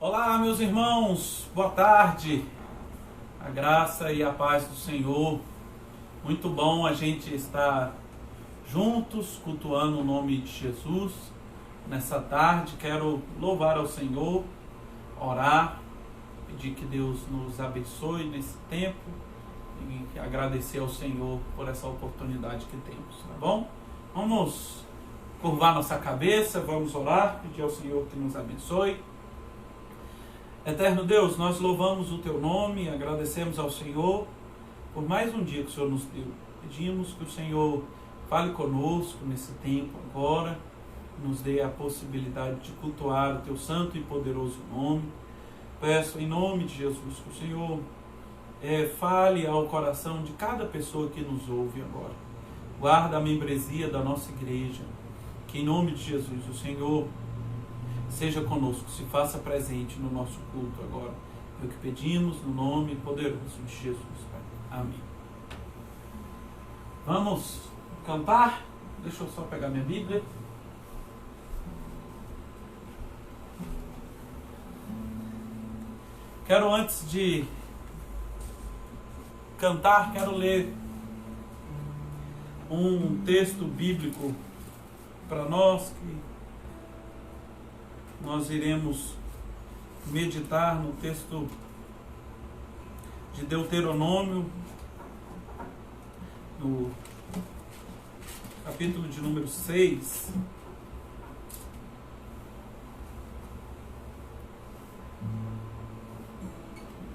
Olá, meus irmãos, boa tarde, a graça e a paz do Senhor. Muito bom a gente estar juntos, cultuando o nome de Jesus. Nessa tarde, quero louvar ao Senhor, orar, pedir que Deus nos abençoe nesse tempo e agradecer ao Senhor por essa oportunidade que temos, tá bom? Vamos curvar nossa cabeça, vamos orar, pedir ao Senhor que nos abençoe. Eterno Deus, nós louvamos o Teu nome, agradecemos ao Senhor por mais um dia que o Senhor nos deu. Pedimos que o Senhor fale conosco nesse tempo agora, nos dê a possibilidade de cultuar o Teu santo e poderoso nome. Peço em nome de Jesus que o Senhor fale ao coração de cada pessoa que nos ouve agora. Guarda a membresia da nossa igreja, que em nome de Jesus o Senhor seja conosco, se faça presente no nosso culto agora. É o que pedimos no nome poderoso de Jesus, Pai. Amém. Vamos cantar? Deixa eu só pegar minha Bíblia. Quero, antes de cantar, quero ler um texto bíblico para nós, que nós iremos meditar no texto de Deuteronômio, no capítulo de número 6.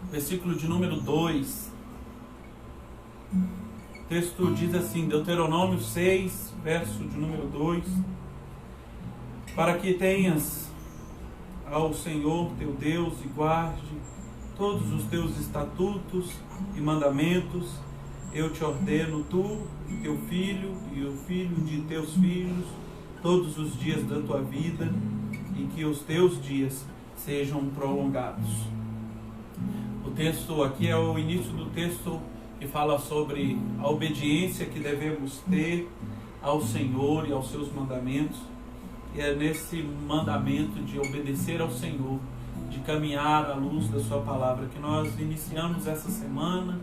Versículo de número 2. O texto diz assim, Deuteronômio 6, verso de número 2: para que tenhas ao Senhor teu Deus e guarde todos os teus estatutos e mandamentos, eu te ordeno, tu e teu filho e o filho de teus filhos, todos os dias da tua vida, e que os teus dias sejam prolongados. O texto aqui é o início do texto que fala sobre a obediência que devemos ter ao Senhor e aos seus mandamentos. E é nesse mandamento de obedecer ao Senhor, de caminhar à luz da sua palavra, que nós iniciamos essa semana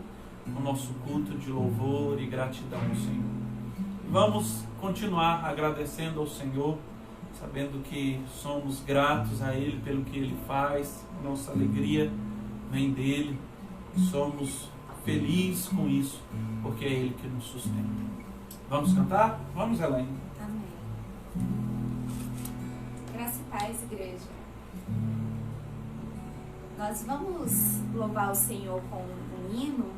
o nosso culto de louvor e gratidão ao Senhor. E vamos continuar agradecendo ao Senhor, sabendo que somos gratos a Ele pelo que Ele faz, nossa alegria vem dEle, somos felizes com isso, porque é Ele que nos sustenta. Vamos cantar? Vamos, Elaine. Amém. Graça e paz, igreja. Nós vamos louvar o Senhor com um hino.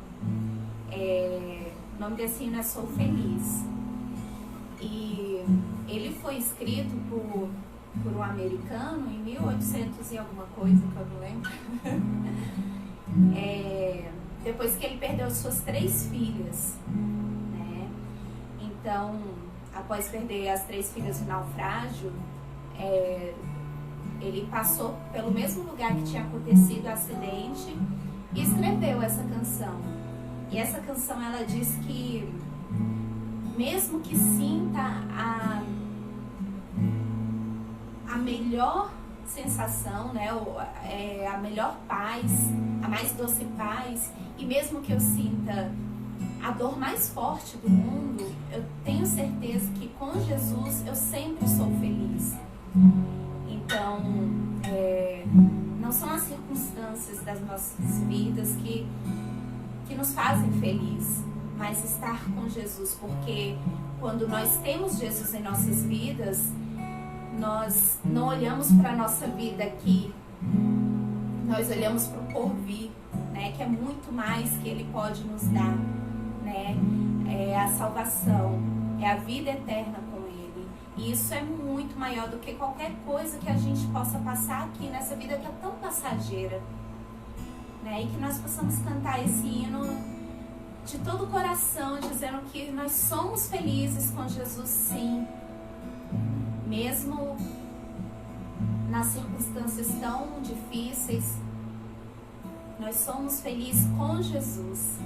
O nome desse hino é Sou Feliz. E ele foi escrito por um americano em 1800 e alguma coisa, que eu não lembro. Depois que ele perdeu suas 3 filhas, né? Então, após perder as 3 filhas no naufrágio, ele passou pelo mesmo lugar que tinha acontecido o acidente e escreveu essa canção. E essa canção, ela diz que mesmo que sinta a melhor sensação, né, a melhor paz, a mais doce paz, e mesmo que eu sinta a dor mais forte do mundo, eu tenho certeza que com Jesus eu sempre sou feliz. Então, não são as circunstâncias das nossas vidas que nos fazem felizes, mas estar com Jesus, porque quando nós temos Jesus em nossas vidas, nós não olhamos para a nossa vida aqui, nós olhamos para o porvir, né, que é muito mais que Ele pode nos dar, né? É a salvação, é a vida eterna com Ele. E isso é muito maior do que qualquer coisa que a gente possa passar aqui nessa vida que é tão passageira, né? E que nós possamos cantar esse hino de todo o coração, dizendo que nós somos felizes com Jesus, sim, mesmo nas circunstâncias tão difíceis, nós somos felizes com Jesus.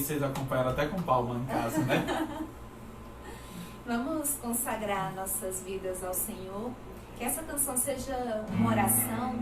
vocês acompanharam até com palma em casa, né? Vamos consagrar nossas vidas ao Senhor. Que essa canção seja uma oração.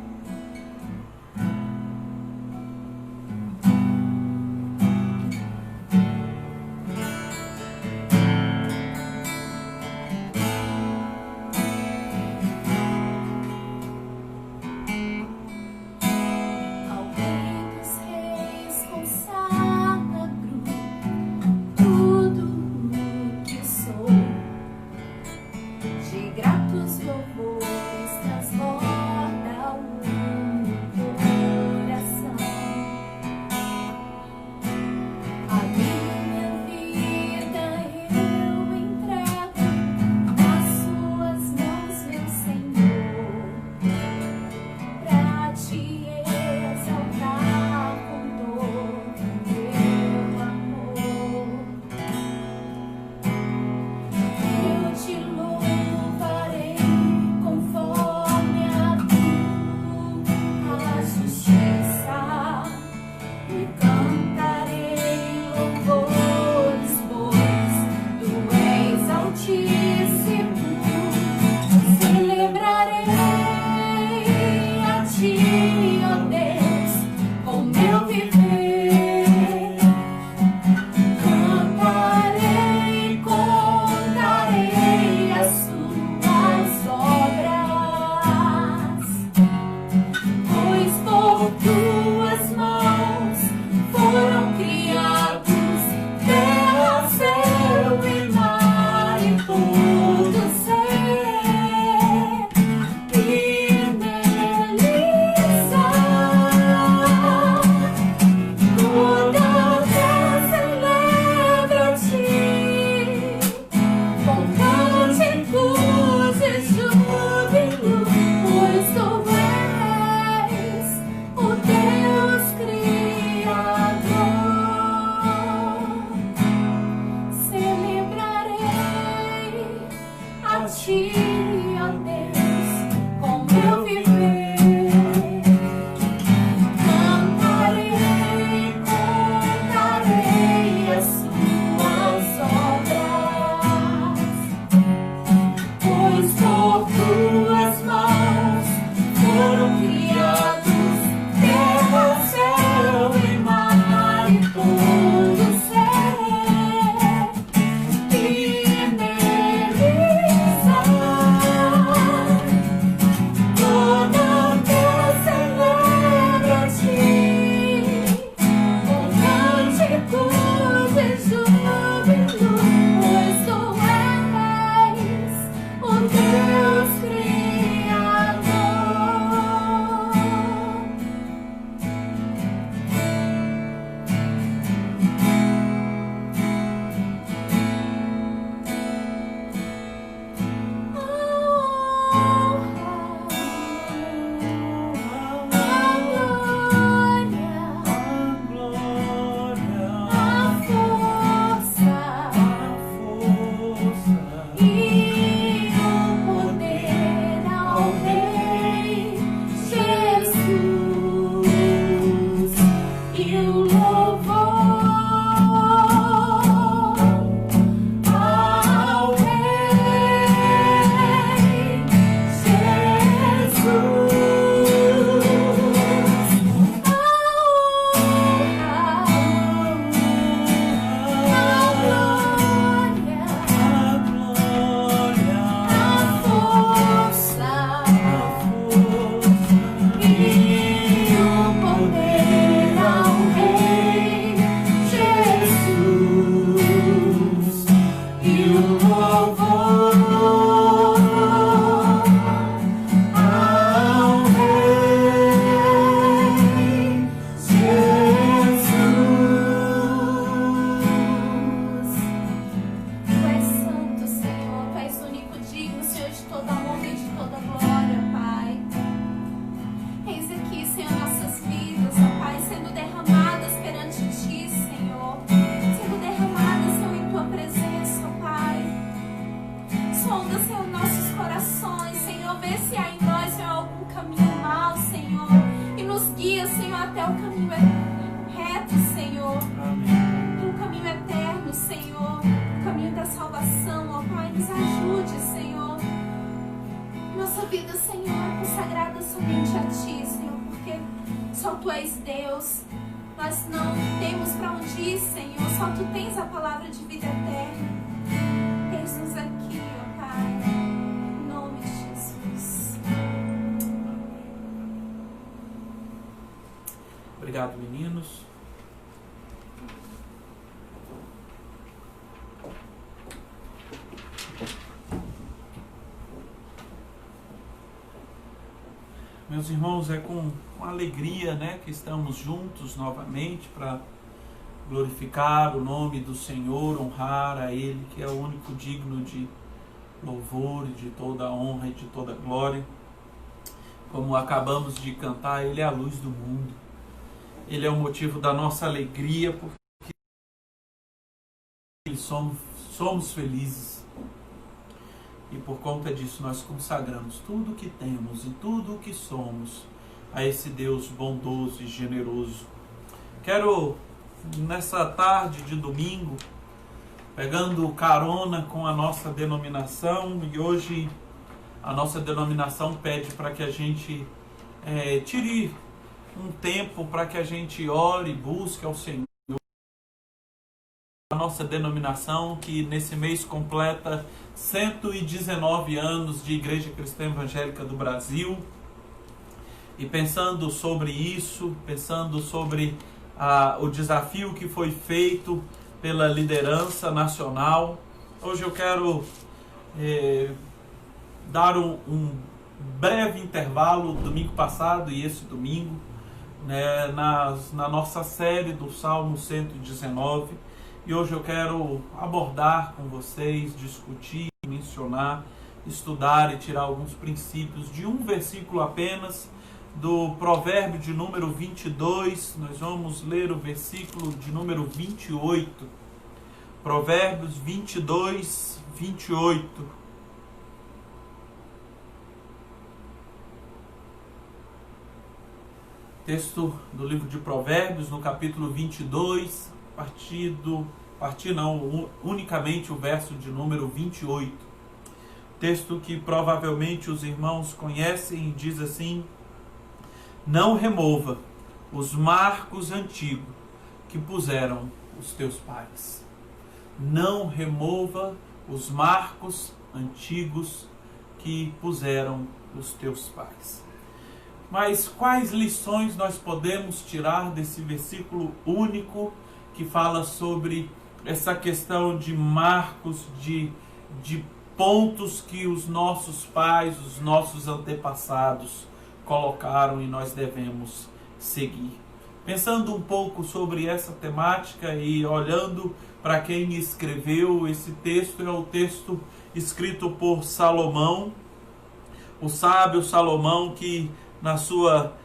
Senhor, o caminho da salvação, ó Pai. Nos ajude, Senhor. Nossa vida, Senhor, é consagrada somente a Ti, Senhor, porque só Tu és Deus. Nós não temos para onde ir, Senhor. Só Tu tens a palavra de vida eterna. Eis-nos aqui, ó Pai. Em nome de Jesus. Obrigado, meninos. Meus irmãos, é com alegria, né, que estamos juntos novamente para glorificar o nome do Senhor, honrar a Ele, que é o único digno de louvor, de toda honra e de toda glória. Como acabamos de cantar, Ele é a luz do mundo. Ele é o motivo da nossa alegria, porque somos felizes. E por conta disso nós consagramos tudo o que temos e tudo o que somos a esse Deus bondoso e generoso. Quero, nessa tarde de domingo, pegando carona com a nossa denominação, e hoje a nossa denominação pede para que a gente tire um tempo para que a gente ore e busque ao Senhor. A nossa denominação, que nesse mês completa 119 anos de Igreja Cristã Evangélica do Brasil. E pensando sobre isso, pensando sobre o desafio que foi feito pela liderança nacional, hoje eu quero dar um breve intervalo, domingo passado e esse domingo, né, na nossa série do Salmo 119. E hoje eu quero abordar com vocês, discutir, mencionar, estudar e tirar alguns princípios de um versículo apenas do provérbio de número 22. Nós vamos ler o versículo de número 28. Provérbios 22, 28. Texto do livro de Provérbios, no capítulo 22, unicamente o verso de número 28. Texto que provavelmente os irmãos conhecem, diz assim: não remova os marcos antigos que puseram os teus pais. Não remova os marcos antigos que puseram os teus pais. Mas quais lições nós podemos tirar desse versículo único que fala sobre essa questão de marcos, de pontos que os nossos pais, os nossos antepassados colocaram e nós devemos seguir? Pensando um pouco sobre essa temática e olhando para quem escreveu esse texto, é o texto escrito por Salomão, o sábio Salomão, que na sua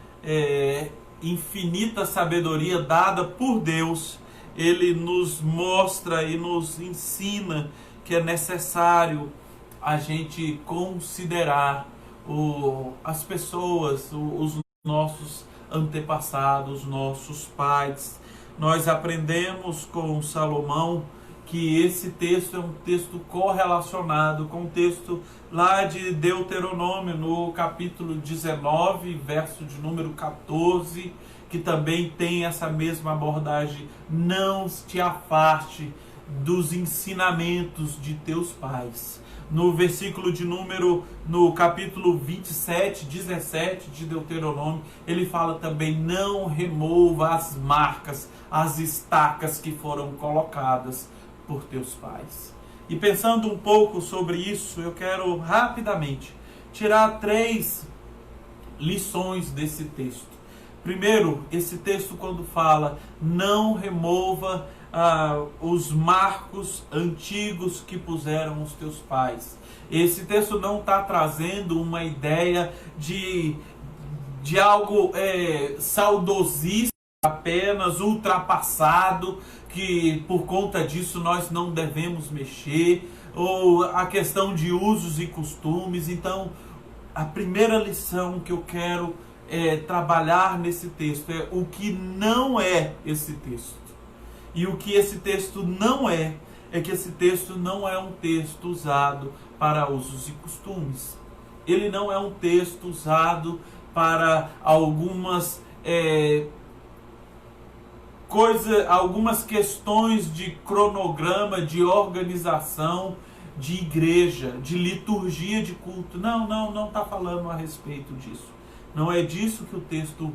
infinita sabedoria dada por Deus, ele nos mostra e nos ensina que é necessário a gente considerar as pessoas, os nossos antepassados, nossos pais. Nós aprendemos com Salomão que esse texto é um texto correlacionado com o texto lá de Deuteronômio, no capítulo 19, verso de número 14, que também tem essa mesma abordagem. Não te afaste dos ensinamentos de teus pais. No versículo de número, no capítulo 27, 17 de Deuteronômio, ele fala também: não remova as marcas, as estacas que foram colocadas por teus pais. E pensando um pouco sobre isso, eu quero rapidamente tirar 3 lições desse texto. Primeiro, esse texto, quando fala não remova os marcos antigos que puseram os teus pais. Esse texto não está trazendo uma ideia de algo saudosista, apenas ultrapassado, que por conta disso nós não devemos mexer, ou a questão de usos e costumes. Então, a primeira lição que eu quero trabalhar nesse texto é o que não é esse texto. E o que esse texto não é que esse texto não é um texto usado para usos e costumes. Ele não é um texto usado para algumas algumas questões de cronograma, de organização de igreja, de liturgia de culto. Não está falando a respeito disso. Não é disso que o texto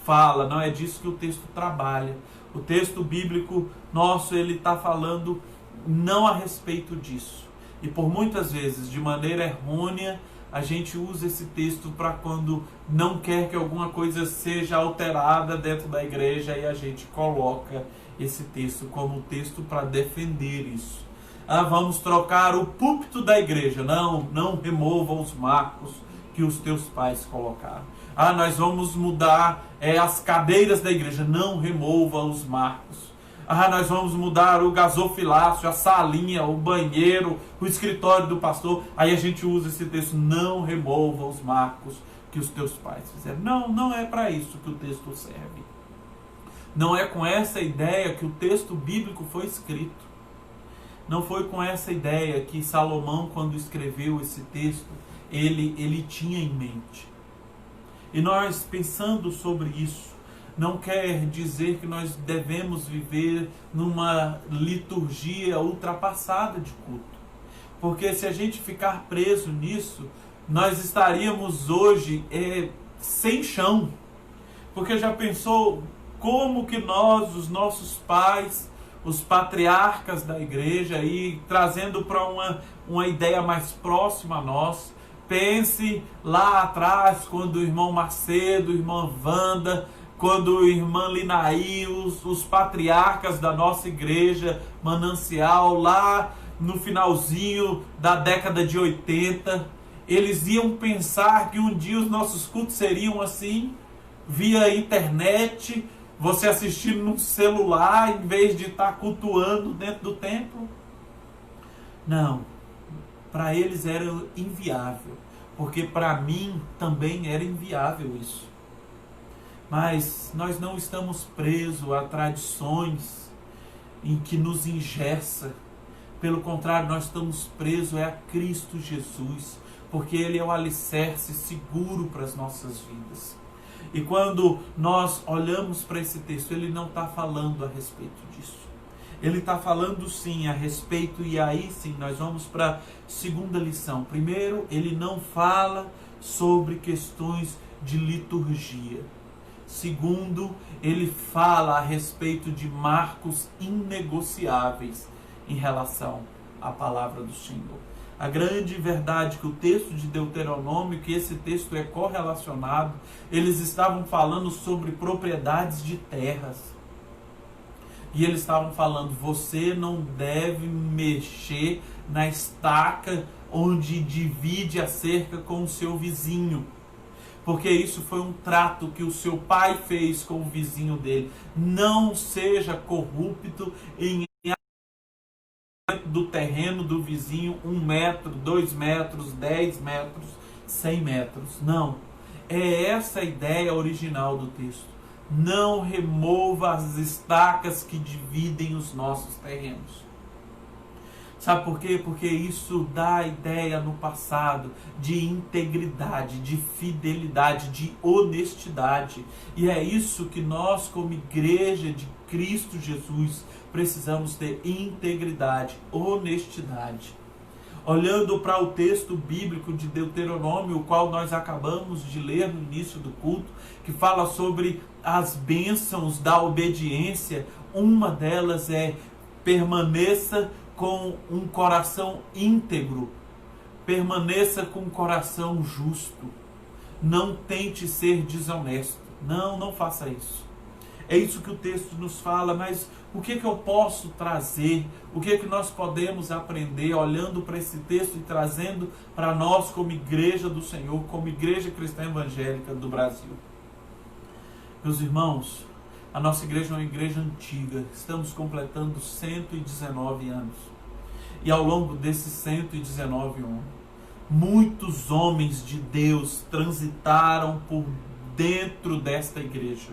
fala, não é disso que o texto trabalha. O texto bíblico nosso, ele está falando não a respeito disso. E por muitas vezes, de maneira errônea, a gente usa esse texto para quando não quer que alguma coisa seja alterada dentro da igreja, e a gente coloca esse texto como texto para defender isso. Vamos trocar o púlpito da igreja. Não remova os marcos que os teus pais colocaram. Nós vamos mudar as cadeiras da igreja. Não remova os marcos. Nós vamos mudar o gasofilácio, a salinha, o banheiro, o escritório do pastor. Aí a gente usa esse texto: não remova os marcos que os teus pais fizeram. Não é para isso que o texto serve. Não é com essa ideia que o texto bíblico foi escrito. Não foi com essa ideia que Salomão, quando escreveu esse texto, ele tinha em mente. E nós, pensando sobre isso, não quer dizer que nós devemos viver numa liturgia ultrapassada de culto. Porque se a gente ficar preso nisso, nós estaríamos hoje sem chão. Porque já pensou como que nós, os nossos pais, os patriarcas da igreja, e trazendo para uma ideia mais próxima a nós, pense lá atrás, quando o irmão Macedo, a irmã Wanda, quando a irmã Linaí, os patriarcas da nossa igreja Manancial, lá no finalzinho da década de 80, eles iam pensar que um dia os nossos cultos seriam assim, via internet, você assistindo no celular, em vez de estar cultuando dentro do templo? Não, para eles era inviável, porque para mim também era inviável isso. Mas nós não estamos presos a tradições em que nos engessa. Pelo contrário, nós estamos presos a Cristo Jesus, porque Ele é o alicerce seguro para as nossas vidas. E quando nós olhamos para esse texto, ele não está falando a respeito disso. Ele está falando sim a respeito, e aí sim nós vamos para a segunda lição. Primeiro, ele não fala sobre questões de liturgia. Segundo, ele fala a respeito de marcos inegociáveis em relação à palavra do Senhor. A grande verdade que o texto de Deuteronômio, que esse texto é correlacionado, eles estavam falando sobre propriedades de terras. E eles estavam falando: você não deve mexer na estaca onde divide a cerca com o seu vizinho. Porque isso foi um trato que o seu pai fez com o vizinho dele. Não seja corrupto em do terreno do vizinho 1 metro, 2 metros, 10 metros, 100 metros. Não. É essa a ideia original do texto. Não remova as estacas que dividem os nossos terrenos. Sabe por quê? Porque isso dá a ideia no passado de integridade, de fidelidade, de honestidade. E é isso que nós, como igreja de Cristo Jesus, precisamos ter: integridade, honestidade. Olhando para o texto bíblico de Deuteronômio, o qual nós acabamos de ler no início do culto, que fala sobre as bênçãos da obediência, uma delas é: permaneça com um coração íntegro, permaneça com um coração justo, não tente ser desonesto. Não faça isso. É isso que o texto nos fala. Mas o que eu posso trazer? O que nós podemos aprender olhando para esse texto e trazendo para nós como igreja do Senhor, como igreja cristã evangélica do Brasil? Meus irmãos, a nossa igreja é uma igreja antiga. Estamos completando 119 anos. E ao longo desses 119 anos, muitos homens de Deus transitaram por dentro desta igreja.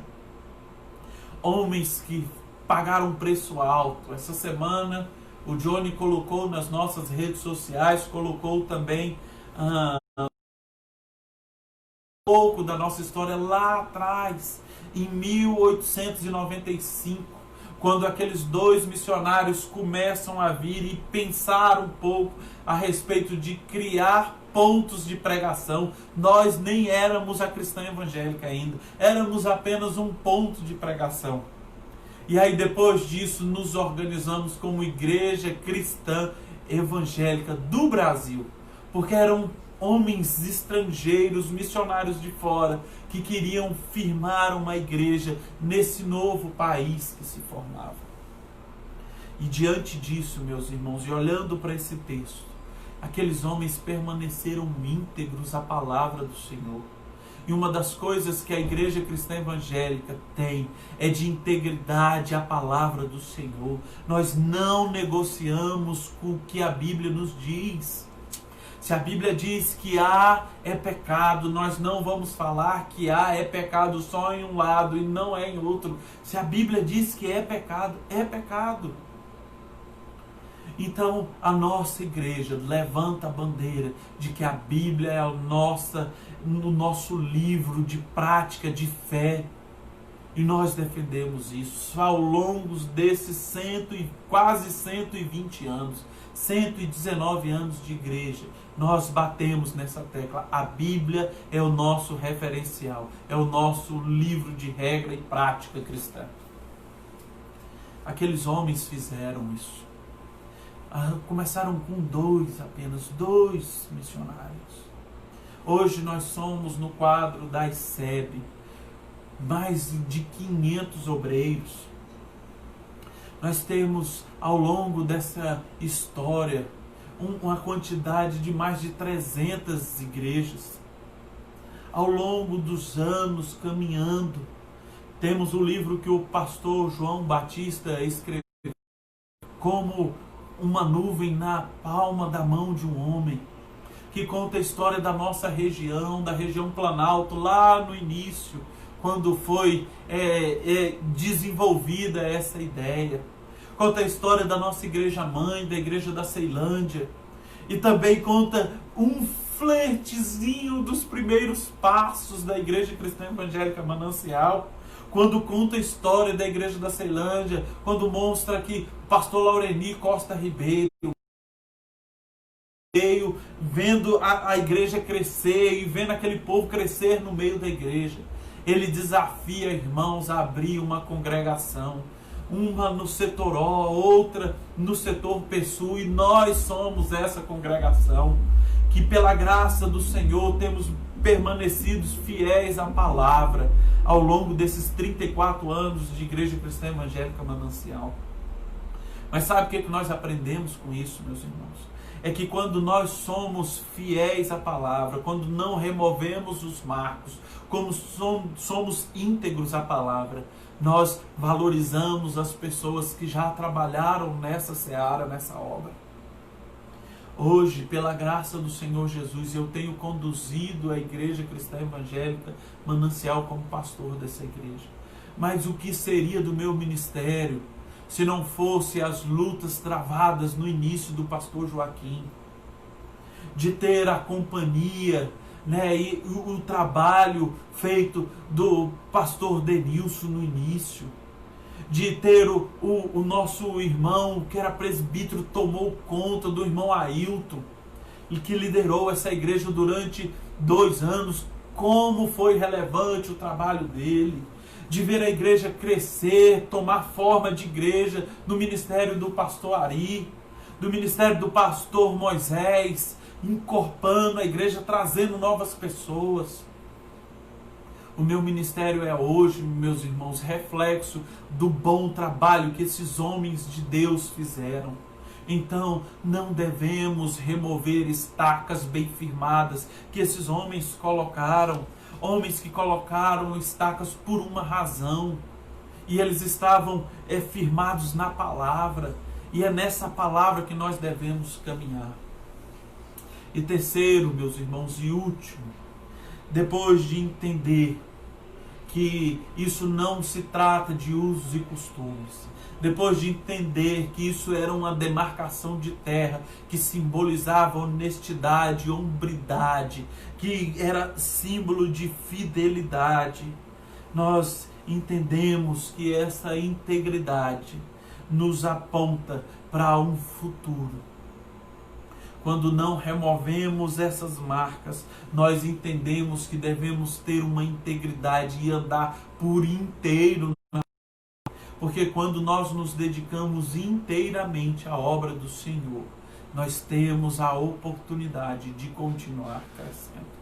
Homens que pagaram um preço alto. Essa semana o Johnny colocou nas nossas redes sociais, colocou também um pouco da nossa história lá atrás, em 1895, quando aqueles 2 missionários começam a vir e pensar um pouco a respeito de criar pontos de pregação. Nós nem éramos a cristã evangélica ainda, éramos apenas um ponto de pregação. E aí depois disso nos organizamos como Igreja Cristã Evangélica do Brasil, porque eram homens estrangeiros, missionários de fora, que queriam firmar uma igreja nesse novo país que se formava. E diante disso, meus irmãos, e olhando para esse texto, aqueles homens permaneceram íntegros à palavra do Senhor. E uma das coisas que a Igreja Cristã Evangélica tem é de integridade à palavra do Senhor. Nós não negociamos com o que a Bíblia nos diz. Se a Bíblia diz que A é pecado, nós não vamos falar que A é pecado só em um lado e não é em outro. Se a Bíblia diz que é pecado, é pecado. Então, a nossa igreja levanta a bandeira de que a Bíblia é o nosso livro de prática, de fé. E nós defendemos isso ao longo desses quase 120 anos, 119 anos de igreja. Nós batemos nessa tecla. A Bíblia é o nosso referencial, é o nosso livro de regra e prática cristã. Aqueles homens fizeram isso. Começaram com apenas dois missionários. Hoje nós somos no quadro da ICEB, mais de 500 obreiros. Nós temos ao longo dessa história uma quantidade de mais de 300 igrejas. Ao longo dos anos caminhando, temos o livro que o pastor João Batista escreveu, como uma nuvem na palma da mão de um homem, que conta a história da nossa região, da região Planalto, lá no início, quando foi desenvolvida essa ideia. Conta a história da nossa igreja mãe, da igreja da Ceilândia, e também conta um flertezinho dos primeiros passos da Igreja Cristã Evangélica Manancial, quando conta a história da igreja da Ceilândia, quando mostra que o pastor Laureni Costa Ribeiro veio vendo a igreja crescer e vendo aquele povo crescer no meio da igreja. Ele desafia irmãos a abrir uma congregação, uma no setor O, outra no setor PSU, e nós somos essa congregação que pela graça do Senhor temos permanecidos fiéis à palavra ao longo desses 34 anos de Igreja Cristã Evangélica Manancial. Mas sabe o que nós aprendemos com isso, meus irmãos? É que quando nós somos fiéis à palavra, quando não removemos os marcos, como somos íntegros à palavra, nós valorizamos as pessoas que já trabalharam nessa seara, nessa obra. Hoje, pela graça do Senhor Jesus, eu tenho conduzido a Igreja Cristã Evangélica Manancial como pastor dessa igreja. Mas o que seria do meu ministério se não fosse as lutas travadas no início do pastor Joaquim? De ter a companhia, e o trabalho feito do pastor Denilson no início, de ter o nosso irmão que era presbítero, tomou conta do irmão Ailton, e que liderou essa igreja durante 2 anos, como foi relevante o trabalho dele, de ver a igreja crescer, tomar forma de igreja no ministério do pastor Ari, do ministério do pastor Moisés, encorpando a igreja, trazendo novas pessoas. O meu ministério é hoje, meus irmãos, reflexo do bom trabalho que esses homens de Deus fizeram. Então, não devemos remover estacas bem firmadas que esses homens colocaram. Homens que colocaram estacas por uma razão. E eles estavam firmados na palavra. E é nessa palavra que nós devemos caminhar. E terceiro, meus irmãos, e último, depois de entender que isso não se trata de usos e costumes, depois de entender que isso era uma demarcação de terra que simbolizava honestidade, hombridade, que era símbolo de fidelidade, nós entendemos que essa integridade nos aponta para um futuro. Quando não removemos essas marcas, nós entendemos que devemos ter uma integridade e andar por inteiro. Porque quando nós nos dedicamos inteiramente à obra do Senhor, nós temos a oportunidade de continuar crescendo.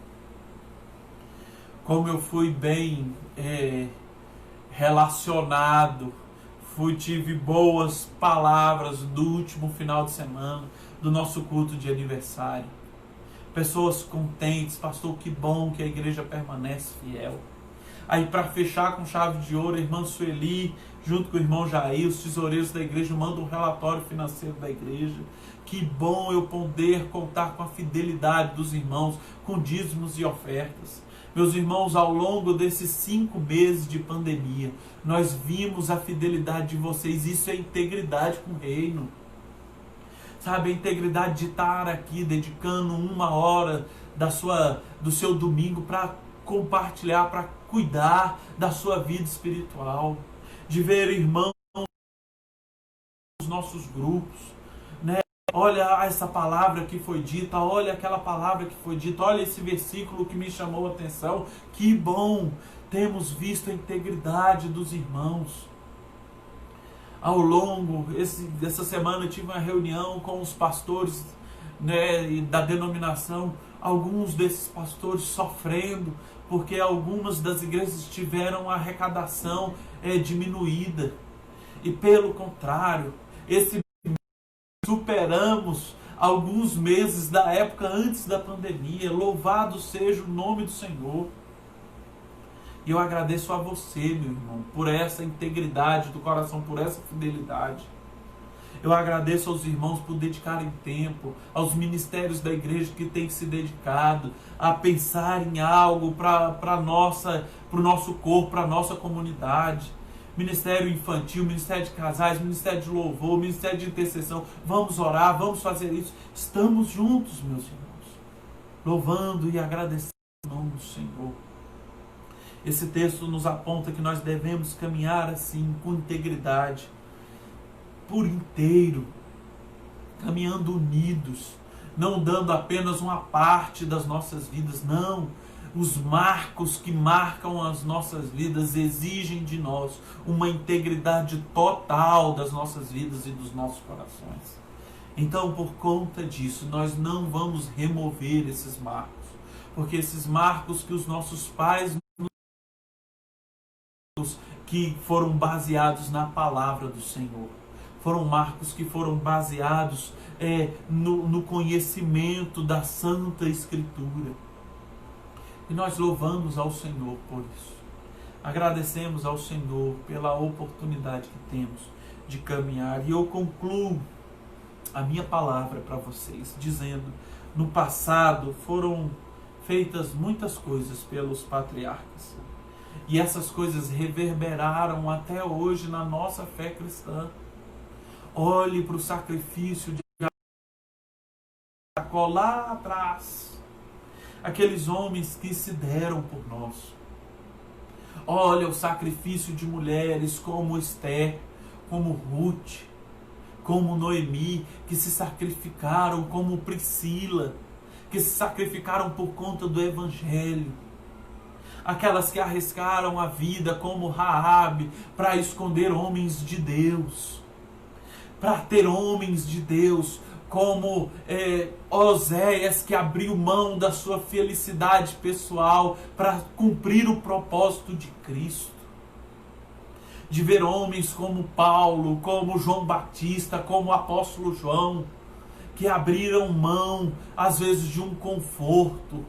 Como eu fui bem relacionado, tive boas palavras do último final de semana, do nosso culto de aniversário. Pessoas contentes, pastor, que bom que a igreja permanece fiel. Aí, para fechar com chave de ouro, a irmã Sueli, junto com o irmão Jair, os tesoureiros da igreja, mandam um relatório financeiro da igreja. Que bom eu poder contar com a fidelidade dos irmãos, com dízimos e ofertas. Meus irmãos, ao longo desses 5 meses de pandemia, nós vimos a fidelidade de vocês. Isso é integridade com o reino. Sabe, a integridade de estar aqui dedicando 1 hora do seu domingo para compartilhar, para cuidar da sua vida espiritual, de ver irmãos nos nossos grupos, né? Olha essa palavra que foi dita, olha aquela palavra que foi dita, olha esse versículo que me chamou a atenção. Que bom, temos visto a integridade dos irmãos. Ao longo dessa semana eu tive uma reunião com os pastores, né, da denominação, alguns desses pastores sofrendo, porque algumas das igrejas tiveram a arrecadação diminuída. E pelo contrário, superamos alguns meses da época antes da pandemia. Louvado seja o nome do Senhor. E eu agradeço a você, meu irmão, por essa integridade do coração, por essa fidelidade. Eu agradeço aos irmãos por dedicarem tempo, aos ministérios da igreja que têm se dedicado a pensar em algo para o nosso corpo, para a nossa comunidade. Ministério infantil, ministério de casais, ministério de louvor, ministério de intercessão. Vamos orar, vamos fazer isso. Estamos juntos, meus irmãos, louvando e agradecendo o nome do Senhor. Esse texto nos aponta que nós devemos caminhar assim, com integridade, por inteiro, caminhando unidos, não dando apenas uma parte das nossas vidas, não. Os marcos que marcam as nossas vidas exigem de nós uma integridade total das nossas vidas e dos nossos corações. Então, por conta disso, nós não vamos remover esses marcos, porque esses marcos que os nossos pais, que foram baseados na palavra do Senhor, foram marcos que foram baseados no conhecimento da Santa Escritura. E nós louvamos ao Senhor por isso. Agradecemos ao Senhor pela oportunidade que temos de caminhar. E eu concluo a minha palavra para vocês, dizendo: no passado foram feitas muitas coisas pelos patriarcas. E essas coisas reverberaram até hoje na nossa fé cristã. Olhe para o sacrifício de Jacó lá atrás. Aqueles homens que se deram por nós. Olha o sacrifício de mulheres como Esther, como Ruth, como Noemi, que se sacrificaram, como Priscila, que se sacrificaram por conta do Evangelho. Aquelas que arriscaram a vida, como Raabe, para esconder homens de Deus. Para ter homens de Deus, como Oséias, que abriu mão da sua felicidade pessoal para cumprir o propósito de Cristo. De ver homens como Paulo, como João Batista, como o apóstolo João, que abriram mão, às vezes, de um conforto,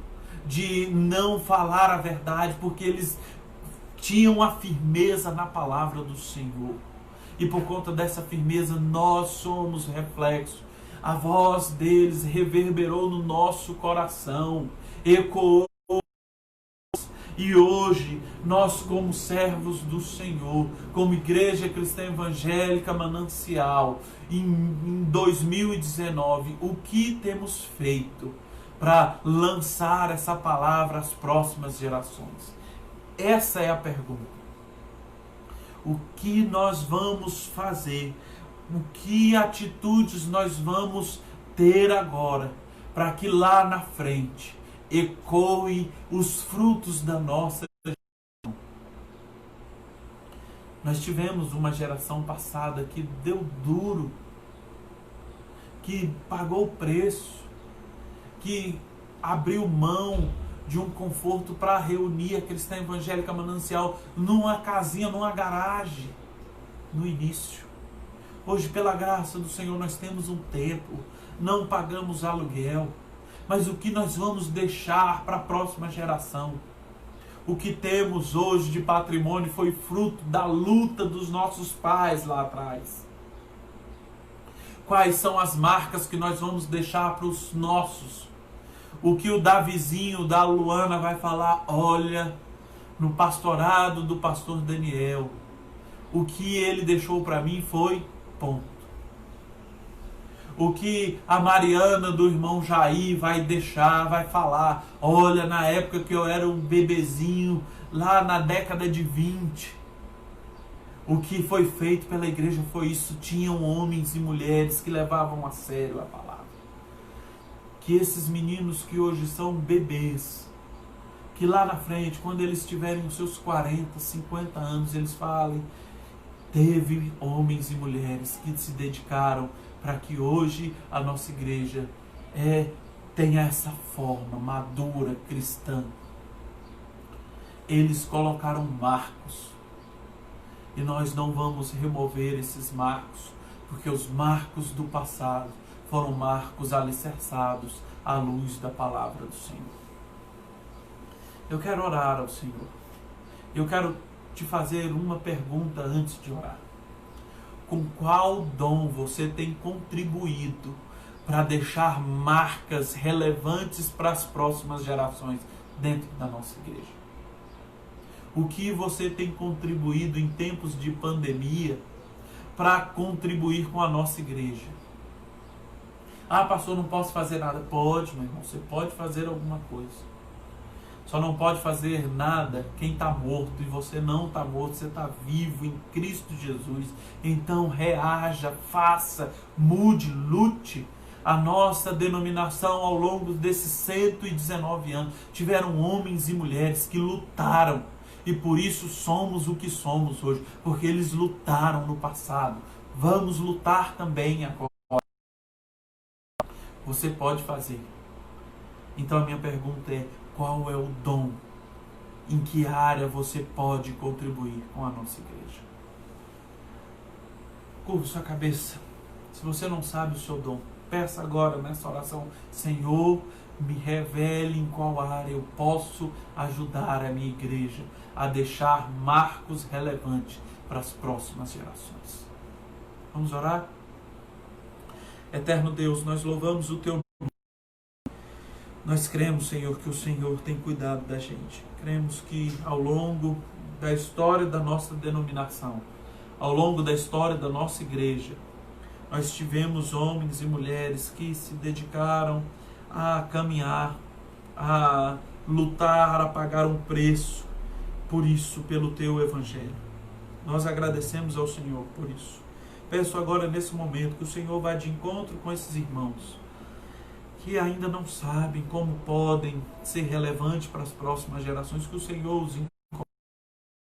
de não falar a verdade, porque eles tinham a firmeza na palavra do Senhor. E por conta dessa firmeza, nós somos reflexo. A voz deles reverberou no nosso coração, ecoou, E hoje, nós como servos do Senhor, como Igreja Cristã Evangélica Manancial, em 2019, o que temos feito para lançar essa palavra às próximas gerações? Essa é a pergunta. O que nós vamos fazer? O que atitudes nós vamos ter agora para que lá na frente ecoe os frutos da nossa geração? Nós tivemos uma geração passada que deu duro, que pagou o preço, que abriu mão de um conforto para reunir a Cristã Evangélica Manancial numa casinha, numa garagem, no início. Hoje, pela graça do Senhor, nós temos um templo, não pagamos aluguel, mas o que nós vamos deixar para a próxima geração? O que temos hoje de patrimônio foi fruto da luta dos nossos pais lá atrás. Quais são as marcas que nós vamos deixar para os nossos? O que o Davizinho da Luana vai falar? Olha, no pastorado do pastor Daniel, o que ele deixou para mim foi ponto. O que a Mariana do irmão Jair vai deixar, vai falar? Olha, na época que eu era um bebezinho, lá na década de 20, o que foi feito pela igreja foi isso. Tinham homens e mulheres que levavam a sério a palavra. Que esses meninos que hoje são bebês, que lá na frente, quando eles tiverem os seus 40, 50 anos, eles falem: teve homens e mulheres que se dedicaram para que hoje a nossa igreja tenha essa forma madura, cristã. Eles colocaram marcos. E nós não vamos remover esses marcos, porque os marcos do passado foram marcos alicerçados à luz da palavra do Senhor. Eu quero orar ao Senhor. Eu quero te fazer uma pergunta antes de orar. Com qual dom você tem contribuído para deixar marcas relevantes para as próximas gerações dentro da nossa igreja? O que você tem contribuído em tempos de pandemia para contribuir com a nossa igreja? Ah, pastor, não posso fazer nada. Pode, meu irmão, você pode fazer alguma coisa. Só não pode fazer nada quem está morto, e você não está morto, você está vivo em Cristo Jesus. Então reaja, faça, mude, lute. A nossa denominação ao longo desses 119 anos tiveram homens e mulheres que lutaram, e por isso somos o que somos hoje, porque eles lutaram no passado. Vamos lutar também agora. Você pode fazer. Então a minha pergunta é: qual é o dom? Em que área você pode contribuir com a nossa igreja? Curva sua cabeça. Se você não sabe o seu dom, peça agora nessa oração: Senhor, me revele em qual área eu posso ajudar a minha igreja a deixar marcos relevantes para as próximas gerações. Vamos orar? Eterno Deus, nós louvamos o Teu nome. Nós cremos, Senhor, que o Senhor tem cuidado da gente. Cremos que ao longo da história da nossa denominação, ao longo da história da nossa igreja, nós tivemos homens e mulheres que se dedicaram a caminhar, a lutar, a pagar um preço por isso, pelo Teu Evangelho. Nós agradecemos ao Senhor por isso. Peço agora, nesse momento, que o Senhor vá de encontro com esses irmãos que ainda não sabem como podem ser relevantes para as próximas gerações, que o Senhor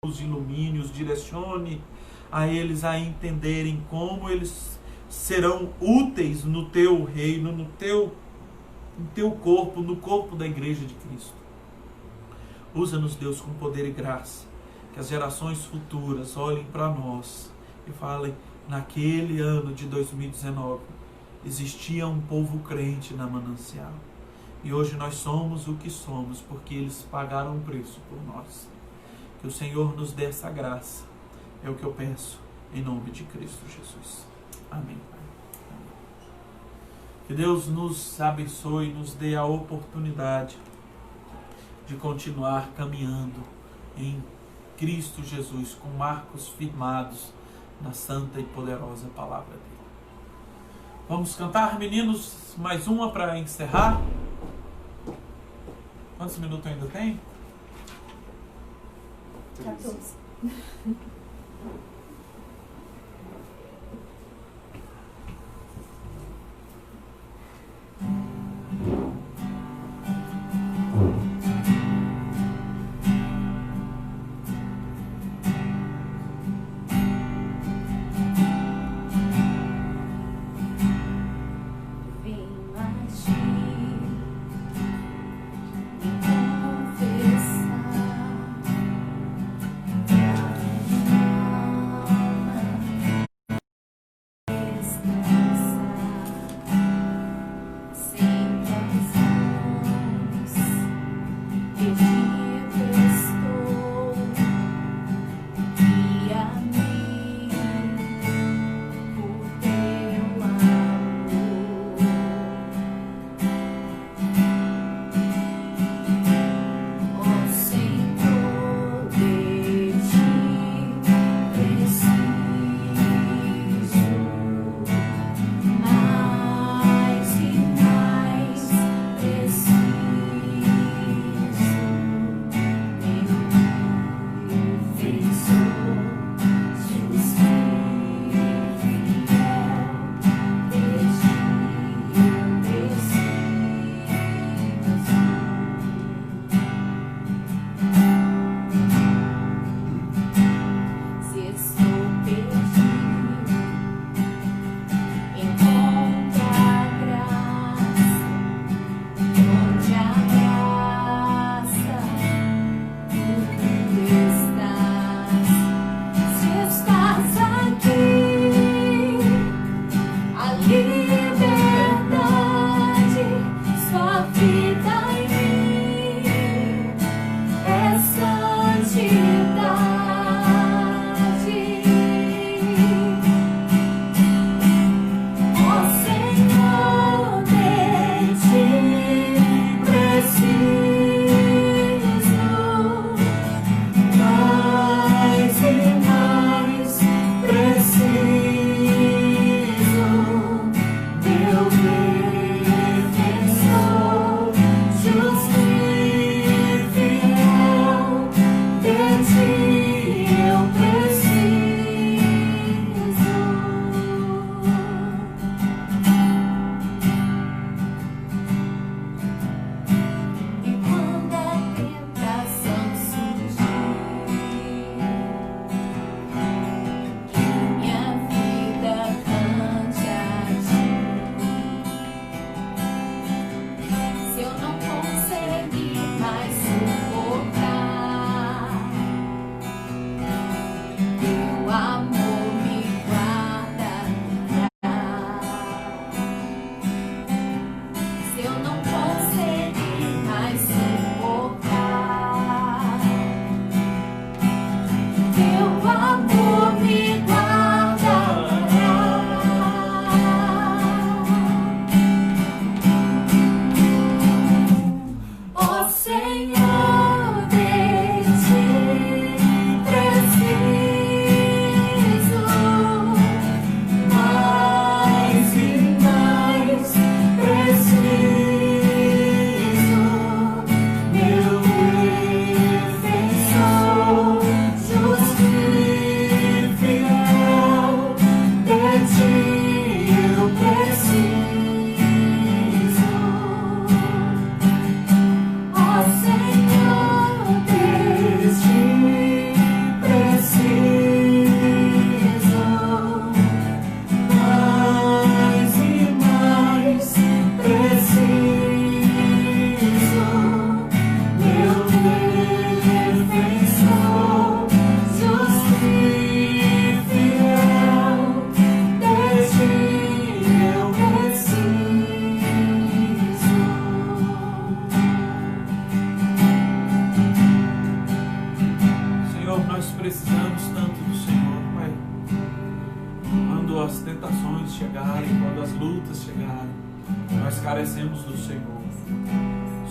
os ilumine, os direcione a eles a entenderem como eles serão úteis no Teu reino, no Teu corpo, no corpo da igreja de Cristo. Usa-nos, Deus, com poder e graça, que as gerações futuras olhem para nós e falem: naquele ano de 2019, existia um povo crente na Manancial. E hoje nós somos o que somos, porque eles pagaram um preço por nós. Que o Senhor nos dê essa graça. É o que eu peço, em nome de Cristo Jesus. Amém. Que Deus nos abençoe e nos dê a oportunidade de continuar caminhando em Cristo Jesus, com marcos firmados na santa e poderosa palavra dele. Vamos cantar, meninos, mais uma para encerrar. Quantos minutos ainda tem? 14.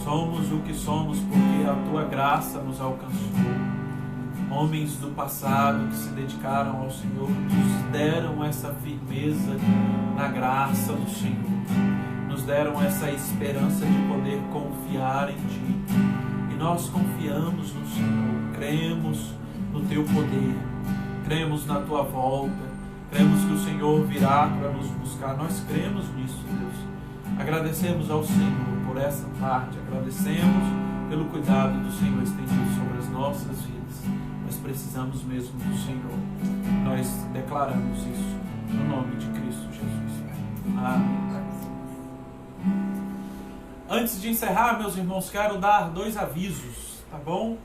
Somos o que somos porque a tua graça nos alcançou. Homens do passado que se dedicaram ao Senhor nos deram essa firmeza na graça do Senhor. Nos deram essa esperança de poder confiar em Ti. E nós confiamos no Senhor, cremos no Teu poder, cremos na Tua volta, cremos que o Senhor virá para nos buscar. Nós cremos nisso, Deus. Agradecemos ao Senhor por essa tarde, agradecemos pelo cuidado do Senhor estendido sobre as nossas vidas. Nós precisamos mesmo do Senhor. Nós declaramos isso no nome de Cristo Jesus. Amém. Antes de encerrar, meus irmãos, quero dar 2 avisos, tá bom?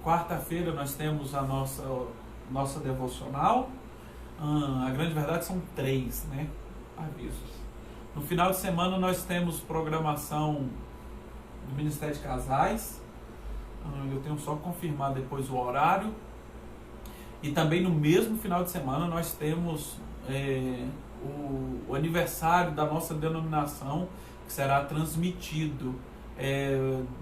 Quarta-feira nós temos a nossa devocional. A grande verdade são 3, né, avisos. No final de semana nós temos programação do Ministério de Casais. Eu tenho só que confirmar depois o horário. E também no mesmo final de semana nós temos o aniversário da nossa denominação, que será transmitido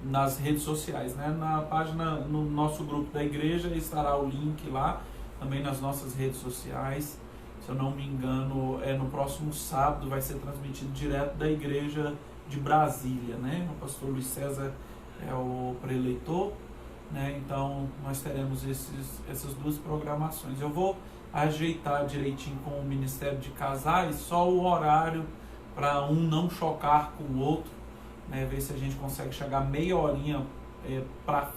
nas redes sociais, né? Na página, no nosso grupo da igreja estará o link lá, também nas nossas redes sociais. Se eu não me engano, no próximo sábado vai ser transmitido direto da igreja de Brasília, né? O pastor Luiz César é o preleitor, né? Então nós teremos essas 2 programações. Eu vou ajeitar direitinho com o Ministério de Casais só o horário para um não chocar com o outro, né? Ver se a gente consegue chegar meia horinha para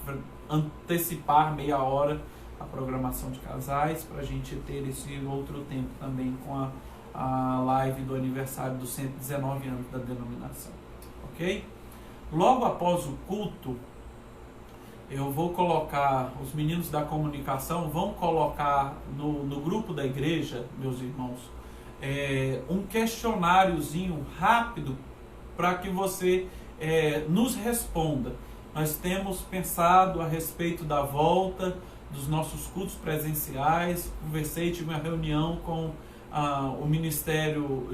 antecipar meia hora a programação de casais, para a gente ter esse outro tempo também com a live do aniversário dos 119 anos da denominação, ok? Logo após o culto, eu vou colocar, os meninos da comunicação vão colocar no grupo da igreja, meus irmãos, um questionáriozinho rápido para que você nos responda. Nós temos pensado a respeito da volta dos nossos cultos presenciais. Conversei, tive uma reunião com o ministério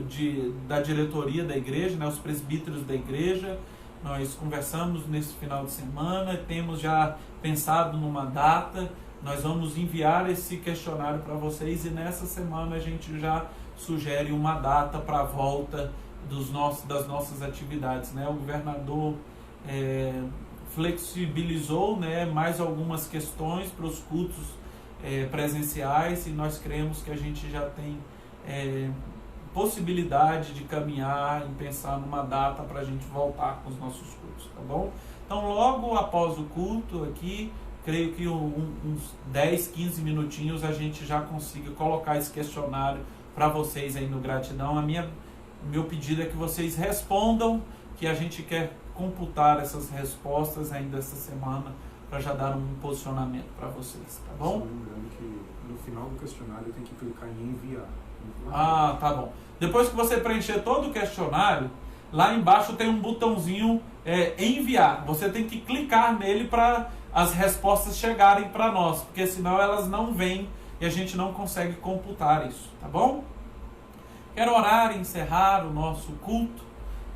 da diretoria da igreja, né, os presbíteros da igreja. Nós conversamos nesse final de semana, temos já pensado numa data. Nós vamos enviar esse questionário para vocês e nessa semana a gente já sugere uma data para a volta das nossas atividades, né? O governador flexibilizou, né, mais algumas questões para os cultos presenciais, e nós cremos que a gente já tem possibilidade de caminhar e pensar numa data para a gente voltar com os nossos cultos, tá bom? Então logo após o culto aqui, creio que uns 10, 15 minutinhos a gente já consiga colocar esse questionário para vocês aí no Gratidão. Meu pedido é que vocês respondam, que a gente quer computar essas respostas ainda essa semana para já dar um posicionamento para vocês, tá bom? Só lembrando que no final do questionário tem que clicar em enviar. Tá bom. Depois que você preencher todo o questionário, lá embaixo tem um botãozinho enviar. Você tem que clicar nele para as respostas chegarem para nós, porque senão elas não vêm e a gente não consegue computar isso, tá bom? Quero orar e encerrar o nosso culto.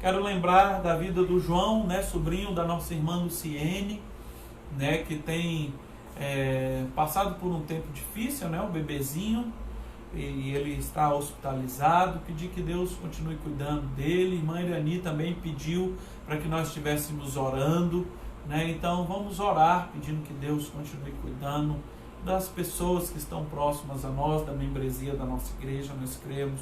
Quero lembrar da vida do João, né, sobrinho da nossa irmã Luciene, né, que tem passado por um tempo difícil, né, o bebezinho, e ele está hospitalizado. Pedir que Deus continue cuidando dele. Irmã Irani também pediu para que nós estivéssemos orando, né? Então vamos orar pedindo que Deus continue cuidando das pessoas que estão próximas a nós, da membresia da nossa igreja. Nós cremos,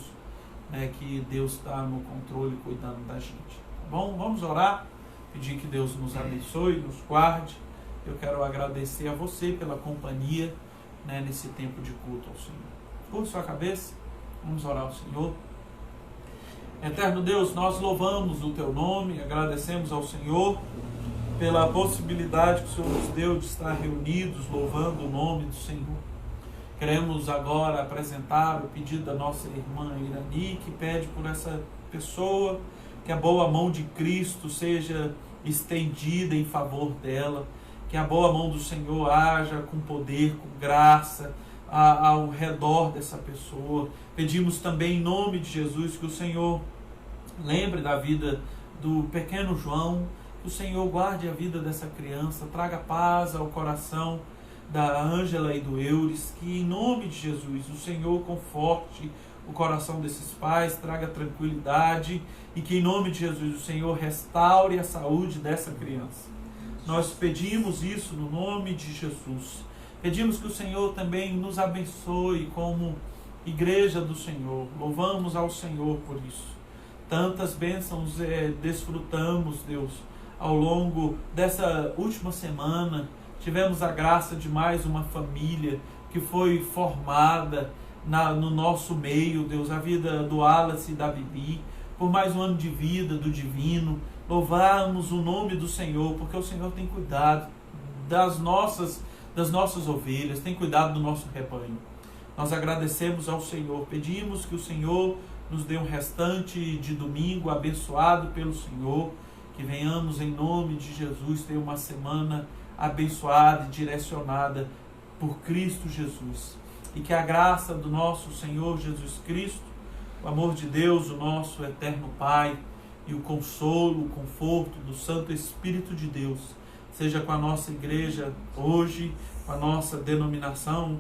né, que Deus está no controle, cuidando da gente, tá bom? Vamos orar, pedir que Deus nos abençoe, nos guarde. Eu quero agradecer a você pela companhia, né, nesse tempo de culto ao Senhor. Curva sua cabeça, vamos orar ao Senhor. Eterno Deus, nós louvamos o Teu nome, agradecemos ao Senhor pela possibilidade que o Senhor nos deu de estar reunidos louvando o nome do Senhor. Queremos agora apresentar o pedido da nossa irmã Irani, que pede por essa pessoa, que a boa mão de Cristo seja estendida em favor dela, que a boa mão do Senhor haja com poder, com graça, ao redor dessa pessoa. Pedimos também em nome de Jesus que o Senhor lembre da vida do pequeno João, Que o Senhor guarde a vida dessa criança, traga paz ao coração da Ângela e do Eures, que em nome de Jesus o Senhor conforte o coração desses pais, traga tranquilidade e que em nome de Jesus o Senhor restaure a saúde dessa criança. Nós pedimos isso no nome de Jesus. Pedimos que o Senhor também nos abençoe como igreja do Senhor. Louvamos ao Senhor por isso. Tantas bênçãos desfrutamos, Deus, ao longo dessa última semana. Tivemos a graça de mais uma família que foi formada no nosso meio, Deus, a vida do Wallace e da Bibi, por mais um ano de vida do Divino. Louvamos o nome do Senhor, porque o Senhor tem cuidado das nossas ovelhas, tem cuidado do nosso rebanho. Nós agradecemos ao Senhor, pedimos que o Senhor nos dê um restante de domingo abençoado pelo Senhor, que venhamos em nome de Jesus ter uma semana abençoada e direcionada por Cristo Jesus. E que a graça do nosso Senhor Jesus Cristo, o amor de Deus, o nosso eterno Pai, e o consolo, o conforto do Santo Espírito de Deus, seja com a nossa igreja hoje, com a nossa denominação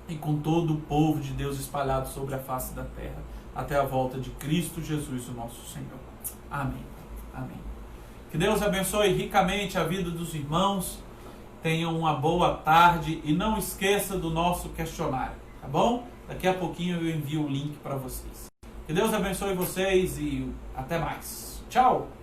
e com todo o povo de Deus espalhado sobre a face da terra, até a volta de Cristo Jesus, o nosso Senhor. Amém. Amém. Que Deus abençoe ricamente a vida dos irmãos. Tenham uma boa tarde e não esqueça do nosso questionário, tá bom? Daqui a pouquinho eu envio o link para vocês. Que Deus abençoe vocês e até mais. Tchau!